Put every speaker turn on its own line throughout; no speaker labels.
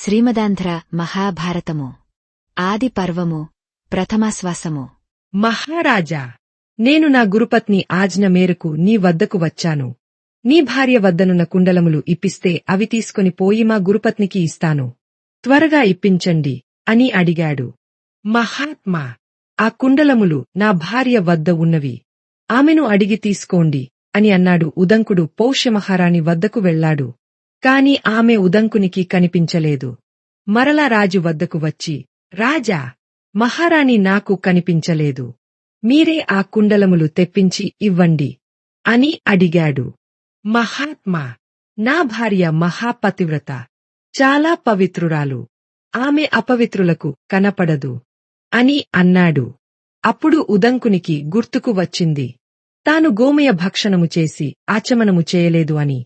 శ్రీమదాంధ్ర మహాభారతము ఆది పర్వము ప్రథమాశ్వాసము.
మహారాజా, నేను నా గురుపత్ని ఆజ్ఞ మేరకు నీ వద్దకు వచ్చాను. నీ భార్య వద్దనున్న కుండలములు ఇప్పిస్తే అవి తీసుకొని పోయి మా గురుపత్నికి ఇస్తాను. త్వరగా ఇప్పించండి అని అడిగాడు. మహాత్మా, ఆ కుండలములు నా భార్య వద్ద ఉన్నవి. ఆమెను అడిగి తీసుకోండి అని అన్నాడు. ఉదంకుడు పౌష్యమహారాణి వద్దకు వెళ్లాడు. కాని ఆమె ఉదంకునికి కనిపించలేదు. మరలా రాజు వద్దకు వచ్చి, రాజా, మహారాణి నాకు కనిపించలేదు. మీరే ఆ కుండలములు తెప్పించి ఇవ్వండి అని అడిగాడు. మహాత్మా, నా భార్య మహాపతివ్రత, చాలా పవిత్రురాలు. ఆమె అపవిత్రులకు కనపడదు అని అన్నాడు. అప్పుడు ఉదంకునికి గుర్తుకు వచ్చింది, తాను గోమయ భక్షణము చేసి ఆచమనము చేయలేదు అని.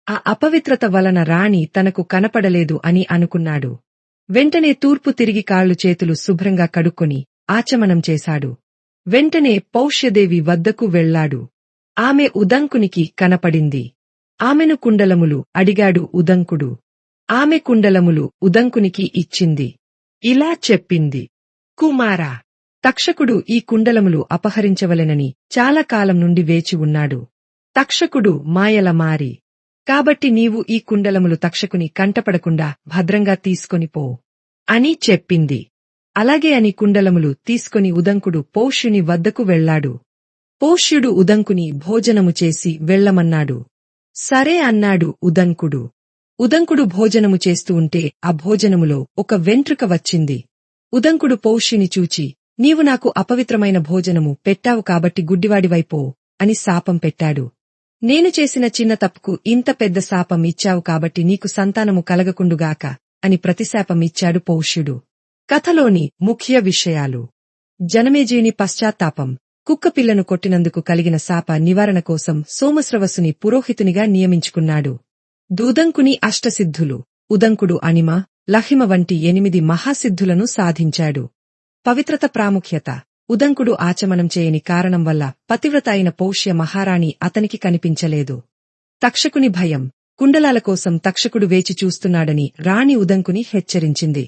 ఆ అపవిత్రత వలన రాణి తనకు కనపడలేదు అని అనుకున్నాడు. వెంటనే తూర్పు తిరిగి కాళ్లు చేతులు శుభ్రంగా కడుక్కొని ఆచమనం చేశాడు. వెంటనే పౌష్యదేవి వద్దకు వెళ్లాడు. ఆమె ఉదంకునికి కనపడింది. ఆమెను కుండలములు అడిగాడు ఉదంకుడు. ఆమె కుండలములు ఉదంకునికి ఇచ్చింది. ఇలా చెప్పింది, కుమారా, తక్షకుడు ఈ కుండలములు అపహరించవలెనని చాలా కాలం నుండి వేచి ఉన్నాడు. తక్షకుడు మాయలమారి. కాబట్టి నీవు ఈ కుండలములు తక్షకుని కంటపడకుండా భద్రంగా తీసుకొని పో అని చెప్పింది. అలాగే అని కుండలములు తీసుకొని ఉదంకుడు పౌష్యుని వద్దకు వెళ్లాడు. పౌష్యుడు ఉదంకుని భోజనము చేసి వెళ్లమన్నాడు. సరే అన్నాడు ఉదంకుడు. ఉదంకుడు భోజనము చేస్తూ ఉంటే ఆ భోజనములో ఒక వెంట్రుక వచ్చింది. ఉదంకుడు పౌష్యుని చూచి, నీవు నాకు అపవిత్రమైన భోజనము పెట్టావు కాబట్టి గుడ్డివాడివైపో అని శాపం పెట్టాడు. నేను చేసిన చిన్న తప్పుకు ఇంత పెద్ద శాపం ఇచ్చావు కాబట్టి నీకు సంతానము కలగకుండుగాక అని ప్రతిశాపం ఇచ్చాడు పౌష్యుడు. కథలోని ముఖ్య విషయాలు: జనమేజయుని పశ్చాత్తాపం, కుక్కపిల్లను కొట్టినందుకు కలిగిన శాప నివారణ కోసం సోమశ్రవసుని పురోహితునిగా నియమించుకున్నాడు. ఉదంకుని అష్టసిద్ధులు. ఉదంకుడు అనిమ, లహిమ వంటి 8 మహాసిద్ధులను సాధించాడు. పవిత్రత ప్రాముఖ్యత. ఉదంకుడు ఆచమనం చేయని కారణం వల్ల పతివ్రత అయిన పౌష్య మహారాణి అతనికి కనిపించలేదు. తక్షకుని భయం. కుండలాల కోసం తక్షకుడు వేచి చూస్తున్నాడని రాణి ఉదంకుని హెచ్చరించింది.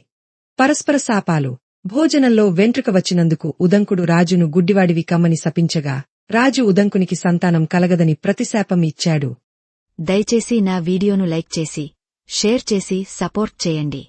పరస్పర శాపాలు. భోజనంలో వెంట్రుక వచ్చినందుకు ఉదంకుడు రాజును గుడ్డివాడివి కమ్మని శపించగా రాజు ఉదంకునికి సంతానం కలగదని ప్రతిశాపం ఇచ్చాడు.
దయచేసి నా వీడియోను లైక్ చేసి, షేర్ చేసి సపోర్ట్ చేయండి.